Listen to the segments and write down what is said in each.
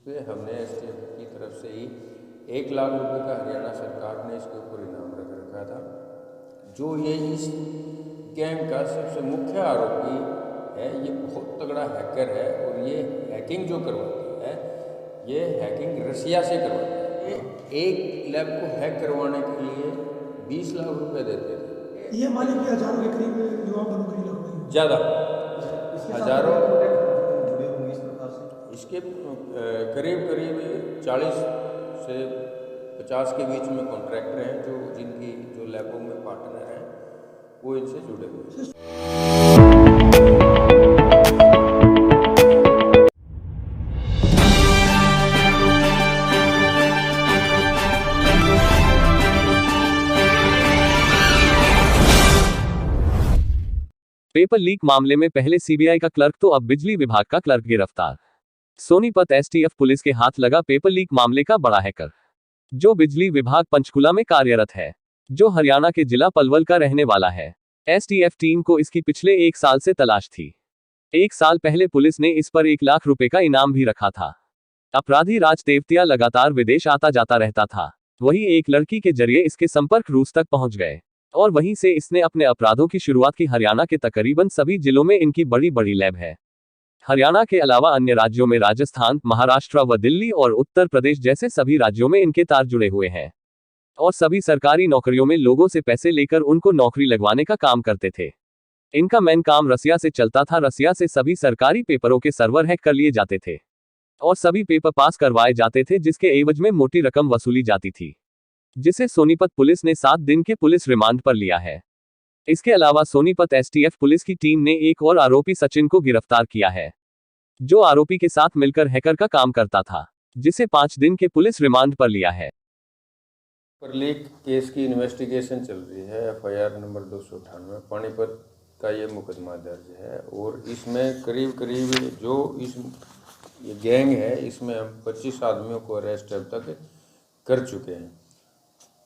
पे हमने एसटीएफ की तरफ से ही 1 लाख रुपए का हरियाणा सरकार ने इसके ऊपर इनाम रख रखा था। जो ये इस गैंग का सबसे मुख्य आरोपी है, ये बहुत तगड़ा हैकर है और ये हैकिंग जो करवाता है, ये हैकिंग रसिया से करवाता है। ये एक लैब को हैक करवाने के लिए 20 लाख रुपए देते थे। ये मालिक भी हजारों के करीब युवा नौकरी लग गई, ज़्यादा हजारों जुड़े होंगे इस प्रकार से। इसके करीब करीब 40 से 50 के बीच में कॉन्ट्रैक्टर हैं जो जिनकी जो लैबों में पार्टनर हैं वो इनसे जुड़े हुए हैं। पेपर लीक मामले में पहले सीबीआई का क्लर्क तो अब बिजली विभाग का क्लर्क गिरफ्तार। सोनीपत एसटीएफ पुलिस के हाथ लगा पेपर लीक मामले का बड़ा हैकर, जो बिजली विभाग पंचकुला में कार्यरत है, जो हरियाणा के जिला पलवल का रहने वाला है। एसटीएफ टीम को इसकी पिछले 1 साल से तलाश थी। 1 साल पहले पुलिस ने इस पर 1 लाख रुपए का इनाम भी रखा था। अपराधी राज तेवतिया लगातार विदेश आता जाता रहता था। वही एक लड़की के जरिए इसके संपर्क रूस तक पहुंच गए और वहीं से इसने अपने अपराधों की शुरुआत की। हरियाणा के तकरीबन सभी जिलों में इनकी बड़ी बड़ी लैब है। हरियाणा के अलावा अन्य राज्यों में राजस्थान, महाराष्ट्र व दिल्ली और उत्तर प्रदेश जैसे सभी राज्यों में इनके तार जुड़े हुए हैं और सभी सरकारी नौकरियों में लोगों से पैसे लेकर उनको नौकरी लगवाने का काम करते थे। इनका मेन काम रसिया से चलता था। रसिया से सभी सरकारी पेपरों के सर्वर हैक कर लिए जाते थे और सभी पेपर पास करवाए जाते थे, जिसके एवज में मोटी रकम वसूली जाती थी, जिसे सोनीपत पुलिस ने 7 दिन के पुलिस रिमांड पर लिया है। इसके अलावा सोनीपत एसटीएफ पुलिस की टीम ने एक और आरोपी सचिन को गिरफ्तार किया है, जो आरोपी के साथ मिलकर हैकर का काम करता था, जिसे 5 दिन के पुलिस रिमांड पर लिया है। पेपर लीक केस की इन्वेस्टिगेशन चल रही है। एफआईआर नंबर 298 पानीपत का ये मुकदमा दर्ज है और इसमें करीब करीब जो ये गैंग है, इसमें हम 25 आदमियों को अरेस्ट अब तक कर चुके हैं।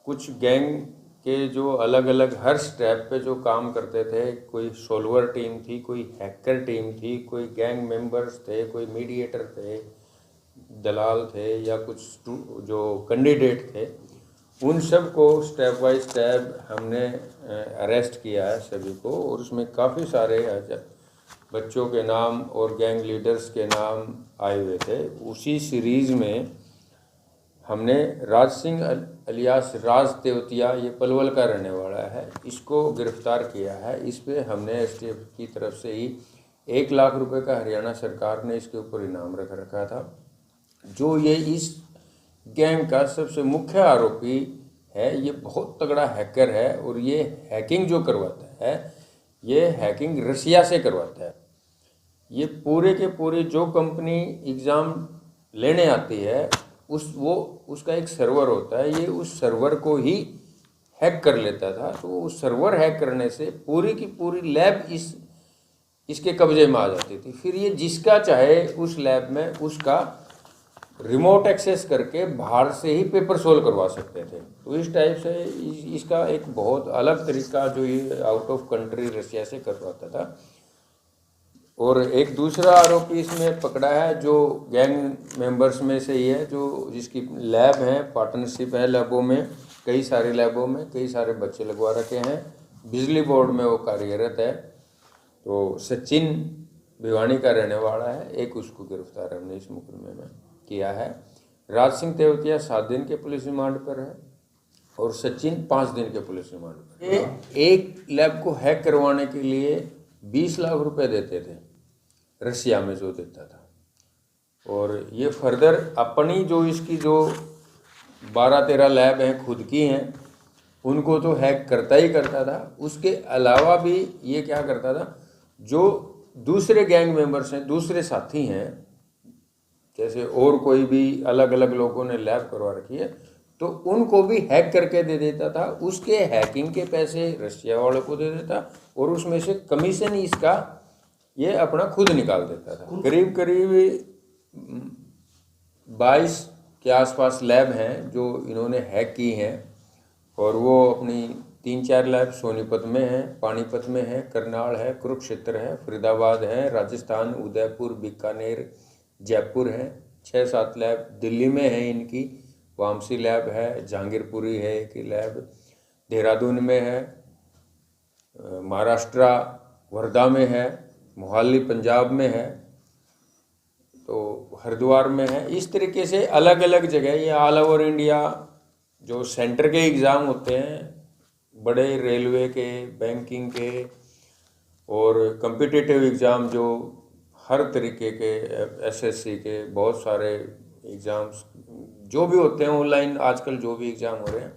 कुछ गैंग के जो अलग अलग हर स्टेप पे जो काम करते थे, कोई सोल्वर टीम थी, कोई हैकर टीम थी, कोई गैंग मेंबर्स थे, कोई मीडिएटर थे, दलाल थे या कुछ जो कैंडिडेट थे, उन सब को स्टेप बाय स्टेप हमने अरेस्ट किया है सभी को। और उसमें काफ़ी सारे बच्चों के नाम और गैंग लीडर्स के नाम आए हुए थे। उसी सीरीज़ में हमने राज सिंह अलियास राज तेवतिया, ये पलवल का रहने वाला है, इसको गिरफ्तार किया है। इस पे हमने एसटीएफ की तरफ से ही 1 लाख रुपए का हरियाणा सरकार ने इसके ऊपर इनाम रख रखा था। जो ये इस गैंग का सबसे मुख्य आरोपी है, ये बहुत तगड़ा हैकर है और ये हैकिंग जो करवाता है, ये हैकिंग रसिया से करवाता है। ये पूरे के पूरे जो कंपनी एग्ज़ाम लेने आती है उसका एक सर्वर होता है, ये उस सर्वर को ही हैक कर लेता था। तो उस सर्वर हैक करने से पूरी की पूरी लैब इसके कब्जे में आ जाती थी। फिर ये जिसका चाहे उस लैब में उसका रिमोट एक्सेस करके बाहर से ही पेपर सोल्व करवा सकते थे। तो इस टाइप से इसका एक बहुत अलग तरीका जो ये आउट ऑफ कंट्री रसिया से करवाता था। और एक दूसरा आरोपी इसमें पकड़ा है जो गैंग मेंबर्स में से ही है, जो जिसकी लैब है, पार्टनरशिप है लैबों में, कई सारे लैबों में कई सारे बच्चे लगवा रखे हैं। बिजली बोर्ड में वो कार्यरत है। तो सचिन भिवानी का रहने वाला है। एक उसको गिरफ्तार हमने इस मुकदमे में किया है। राज सिंह तेवतिया 7 दिन के पुलिस रिमांड पर है और सचिन 5 दिन के पुलिस रिमांड पर है। एक लैब को हैक करवाने के लिए 20 लाख रुपए देते थे रसिया में, जो देता था। और ये फर्दर अपनी जो इसकी जो 12-13 लैब हैं खुद की हैं, उनको तो हैक करता ही करता था। उसके अलावा भी ये क्या करता था, जो दूसरे गैंग मेंबर्स हैं, दूसरे साथी हैं, जैसे और कोई भी अलग अलग लोगों ने लैब करवा रखी है, तो उनको भी हैक करके दे देता था। उसके हैकिंग के पैसे रशिया वालों को दे देता और उसमें से कमीशन इसका ये अपना खुद निकाल देता था। करीब करीब 22 के आसपास लैब हैं जो इन्होंने हैक की हैं और वो अपनी 3-4 लैब सोनीपत में है, पानीपत में है, करनाल है, कुरुक्षेत्र है, फरीदाबाद है, राजस्थान, उदयपुर, बीकानेर, जयपुर है, 6-7 लैब दिल्ली में है इनकी, वामसी लैब है, जहांगीरपुरी है एक लैब, देहरादून में है, महाराष्ट्र वर्धा में है, मोहाली पंजाब में है, तो हरिद्वार में है। इस तरीके से अलग अलग जगह ये ऑल ओवर इंडिया जो सेंटर के एग्ज़ाम होते हैं, बड़े रेलवे के, बैंकिंग के और कम्पिटिटिव एग्ज़ाम जो हर तरीके के, एसएससी के बहुत सारे एग्ज़ाम्स जो भी होते हैं ऑनलाइन, आजकल जो भी एग्ज़ाम हो रहे हैं,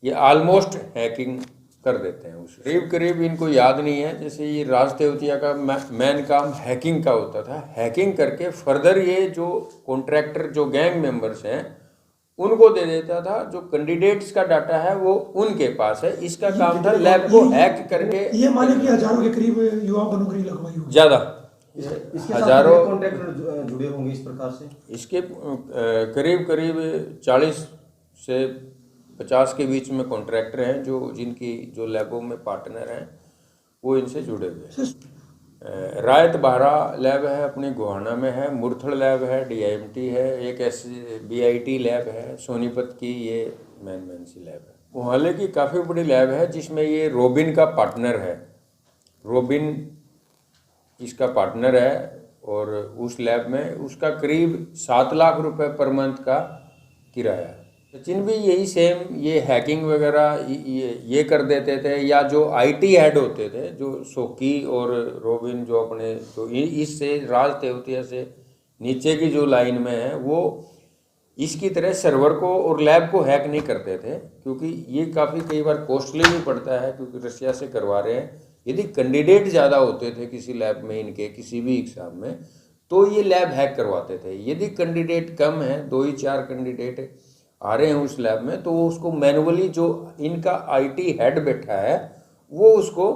ये ऑलमोस्ट हैकिंग कर देते हैं। उस करीब करीब इनको याद नहीं है, जैसे ये राज तेवतिया का मेन काम हैकिंग का होता था। हैकिंग करके फर्दर ये जो कॉन्ट्रैक्टर जो गैंग मेंबर्स हैं उनको दे देता था, जो कैंडिडेट्स का डाटा है वो उनके पास है। इसका काम था लैब को हैक करके। ये माने कि हजारों के करीब युवाओं पर नौकरी लगवाई होगी। ज़्यादा इसके हजारों साथ कॉन्ट्रैक्टर जुड़े होंगे इस प्रकार से। इसके करीब करीब 40 से 50 के बीच में कॉन्ट्रैक्टर हैं जिनकी जो लैबों में पार्टनर हैं वो इनसे जुड़े हुए हैं। रायत बाहरा लैब है अपनी गोहाना में है, मुरथड़ लैब है, डीआईएमटी है, एक बीआईटी लैब है, सोनीपत की ये मेन सी लैब है। मोहाली की काफ़ी बड़ी लैब है जिसमें ये रोबिन का पार्टनर है। रोबिन इसका पार्टनर है और उस लैब में उसका करीब 7 लाख रुपए पर मंथ का किराया है। सचिन भी यही सेम ये हैकिंग वगैरह ये कर देते थे, या जो आईटी हेड होते थे जो सोकी और रोबिन जो अपने जो इससे राज तेवतिया से नीचे की जो लाइन में है वो इसकी तरह सर्वर को और लैब को हैक नहीं करते थे, क्योंकि ये काफ़ी कई बार कॉस्टली भी पड़ता है, क्योंकि रशिया से करवा रहे हैं। यदि कैंडिडेट ज़्यादा होते थे किसी लैब में इनके किसी भी एग्ज़ाम में तो ये लैब हैक करवाते थे। यदि कैंडिडेट कम है, 2 ही 4 कैंडिडेट आ रहे हैं उस लैब में, तो वो उसको मैनुअली जो इनका आईटी हेड बैठा है वो उसको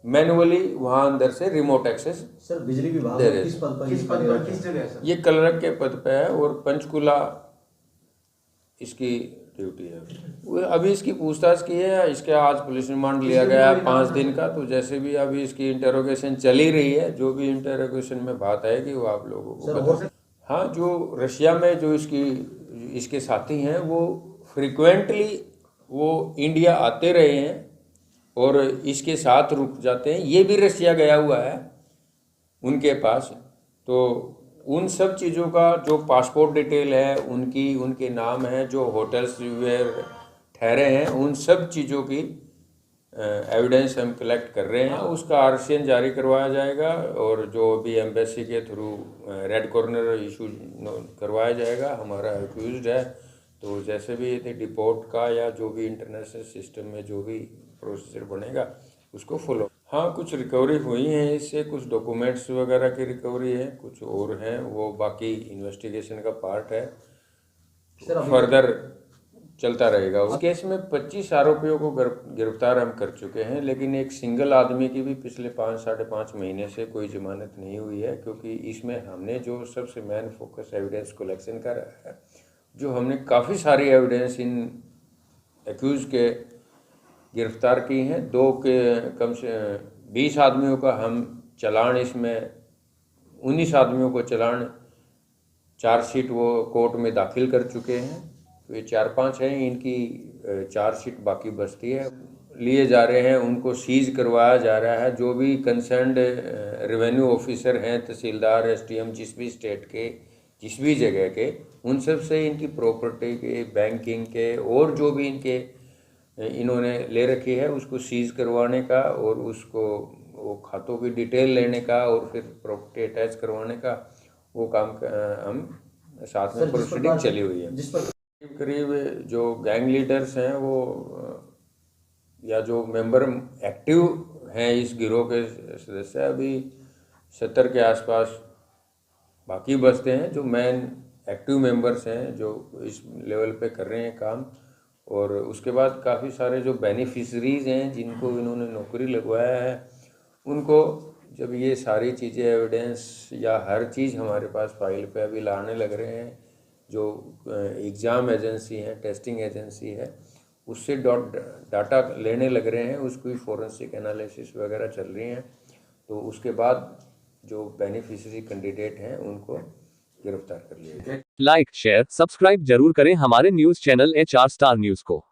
मैनुअली वहाँ अंदर से रिमोट एक्सेस सर बिजली विभाग दे में रहे किस पद पर किस जगह है सर? ये क्लर्क के पद पे है और पंचकुला इसकी ड्यूटी है। वो अभी इसकी पूछताछ की है, इसके आज पुलिस रिमांड लिया गया है 5 दिन का। तो जैसे भी अभी इसकी इंटरोगेशन चली रही है, जो भी इंटरोगेशन में बात आएगी वो आप लोगों को बता। हाँ, जो रशिया में जो इसके साथी हैं वो फ्रिक्वेंटली वो इंडिया आते रहे हैं और इसके साथ रुक जाते हैं। ये भी रशिया गया हुआ है उनके पास, तो उन सब चीज़ों का जो पासपोर्ट डिटेल है उनके नाम है, जो होटल्स वेयर ठहरे हैं, उन सब चीज़ों की एविडेंस हम कलेक्ट कर रहे हैं। उसका आरसीएन जारी करवाया जाएगा और जो भी एम्बेसी के थ्रू रेड कॉर्नर इशू करवाया जाएगा। हमारा एक्यूज्ड है, तो जैसे भी यदि डिपोर्ट का या जो भी इंटरनेशनल सिस्टम में जो भी प्रोसीजर बनेगा उसको फॉलो। हाँ, कुछ रिकवरी हुई है इससे, कुछ डॉक्यूमेंट्स वगैरह की रिकवरी है, कुछ और हैं, वो बाकी इन्वेस्टिगेशन का पार्ट है, फर्दर चलता रहेगा। उस केस में 25 आरोपियों को गिरफ्तार हम कर चुके हैं, लेकिन एक सिंगल आदमी की भी पिछले 5-5.5 महीने से कोई जमानत नहीं हुई है, क्योंकि इसमें हमने जो सबसे मेन फोकस एविडेंस कलेक्शन का रहा है, जो हमने काफ़ी सारी एविडेंस इन एक्यूज के गिरफ्तार की हैं। 2 के कम से 20 आदमियों का हम चालान, इसमें 19 आदमियों को चालान चार्जशीट वो कोर्ट में दाखिल कर चुके हैं। तो ये 4-5 हैं, इनकी चार्जशीट बाकी बचती है, लिए जा रहे हैं, उनको सीज करवाया जा रहा है। जो भी कंसर्न्ड रेवेन्यू ऑफिसर हैं, तहसीलदार, एसडीएम, जिस भी स्टेट के जिस भी जगह के, उन सब से इनकी प्रॉपर्टी के, बैंकिंग के और जो भी इनके इन्होंने ले रखी है उसको सीज करवाने का और उसको वो खातों की डिटेल लेने का और फिर प्रॉपर्टी अटैच करवाने का वो काम हम साथ में प्रोसीडिंग चली हुई है। जिस पर करीब जो गैंग लीडर्स हैं वो या जो मेंबर एक्टिव हैं इस गिरोह के सदस्य, अभी 70 के आसपास बाकी बचते हैं जो मेन एक्टिव मेंबर्स हैं, जो इस लेवल पे कर रहे हैं काम। और उसके बाद काफ़ी सारे जो बेनिफिशरीज हैं जिनको इन्होंने नौकरी लगवाया है, उनको जब ये सारी चीज़ें एविडेंस या हर चीज़ हमारे पास फाइल पे अभी लाने लग रहे हैं, जो एग्ज़ाम एजेंसी है, टेस्टिंग एजेंसी है, उससे डाटा लेने लग रहे हैं, उसकी फोरेंसिक एनालिसिस वगैरह चल रही हैं। तो उसके बाद जो बेनिफिशरी कैंडिडेट हैं उनको गिरफ्तार कर लिया गया। लाइक, शेयर, सब्सक्राइब जरूर करें हमारे news channel HR star news को।